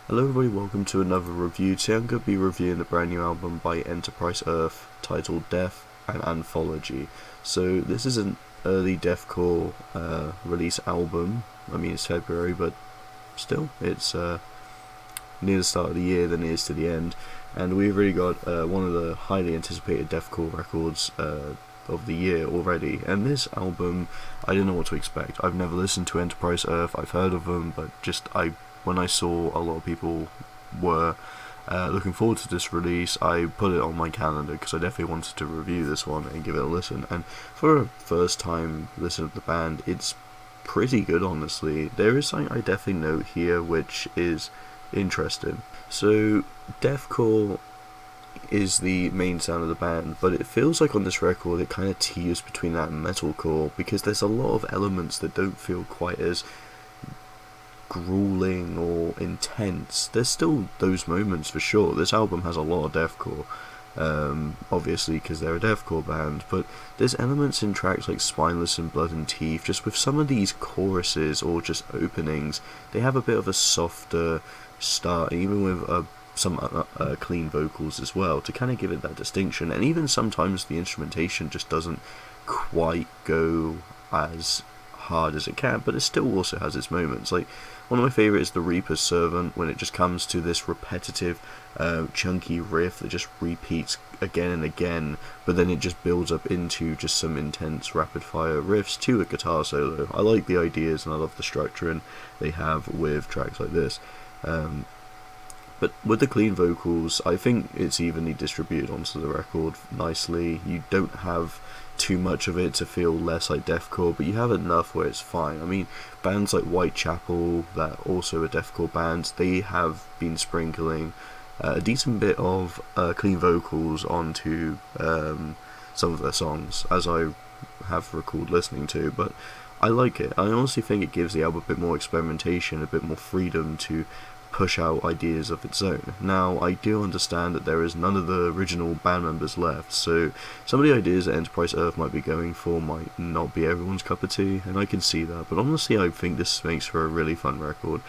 Hello everybody, welcome to another review. Today I'm going to be reviewing the brand new album by Enterprise Earth titled Death and Anthology. So this is an early deathcore release album. I mean it's February, but still it's near the start of the year than it is to the end. And we've really got one of the highly anticipated deathcore records of the year already. And this album, I didn't know what to expect. I've never listened to Enterprise Earth. I've heard of them, but when I saw a lot of people were looking forward to this release, I put it on my calendar because I definitely wanted to review this one and give it a listen. And for a first time listen to the band, it's pretty good, honestly. There is something I definitely note here which is interesting. So deathcore is the main sound of the band, but it feels like on this record it kind of teeters between that and metalcore, because there's a lot of elements that don't feel quite as grueling or intense. There's still those moments for sure. This album has a lot of deathcore, obviously because they're a deathcore band, but there's elements in tracks like Spineless and Blood and Teeth, just with some of these choruses or just openings, they have a bit of a softer start, even with some clean vocals as well, to kind of give it that distinction. And even sometimes the instrumentation just doesn't quite go as hard as it can, but it still also has its moments. Like, one of my favourites is the Reaper's Servant, when it just comes to this repetitive chunky riff that just repeats again and again, but then it just builds up into just some intense rapid fire riffs to a guitar solo. I like the ideas and I love the structuring they have with tracks like this. But with the clean vocals, I think it's evenly distributed onto the record nicely. You don't have too much of it to feel less like deathcore, but you have enough where it's fine. I mean, bands like Whitechapel, that also a deathcore band, they have been sprinkling a decent bit of clean vocals onto some of their songs, as I have recalled listening to, but I like it. I honestly think it gives the album a bit more experimentation, a bit more freedom to push out ideas of its own. Now, I do understand that there is none of the original band members left, so some of the ideas that Enterprise Earth might be going for might not be everyone's cup of tea, and I can see that, but honestly I think this makes for a really fun record.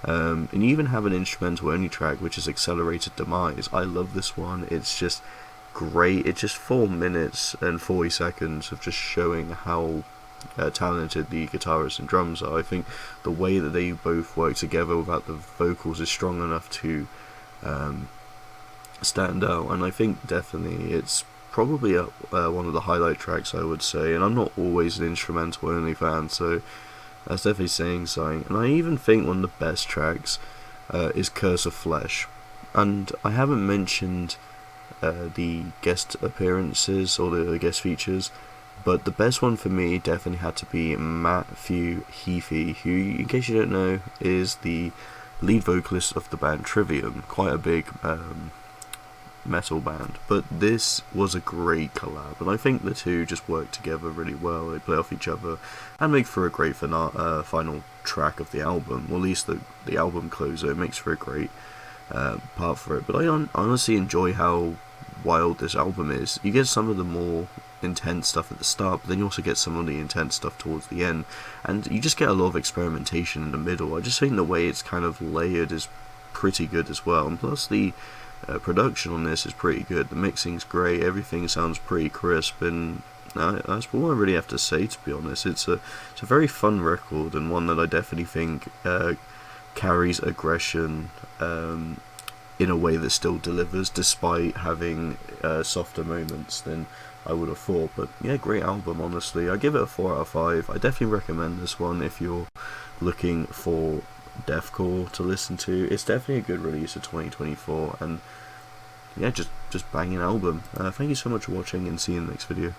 And you even have an instrumental only track which is Accelerated Demise. I love this one. It's just great. It's just 4 minutes and 40 seconds of just showing how talented the guitarist and drums are. I think the way that they both work together without the vocals is strong enough to stand out, and I think definitely it's probably one of the highlight tracks, I would say. And I'm not always an instrumental only fan, so that's definitely saying something. And I even think one of the best tracks is Curse of Flesh, and I haven't mentioned the guest appearances or the guest features, but the best one for me definitely had to be Matthew Heafy, who, in case you don't know, is the lead vocalist of the band Trivium, quite a big metal band. But this was a great collab, and I think the two just work together really well. They play off each other and make for a great final track of the album, or at least the album closer. It makes for a great part for it. But I honestly enjoy how wild this album is. You get some of the more intense stuff at the start, but then you also get some of the intense stuff towards the end, and you just get a lot of experimentation in the middle. I just think the way it's kind of layered is pretty good as well, and plus the production on this is pretty good. The mixing's great, everything sounds pretty crisp, and that's all I really have to say, to be honest. It's a very fun record, and one that I definitely think carries aggression in a way that still delivers, despite having softer moments than I would have thought. But yeah, great album, honestly. I give it a 4 out of 5. I definitely recommend this one if you're looking for deathcore to listen to. It's definitely a good release of 2024, and yeah, just banging album. Thank you so much for watching, and see you in the next video.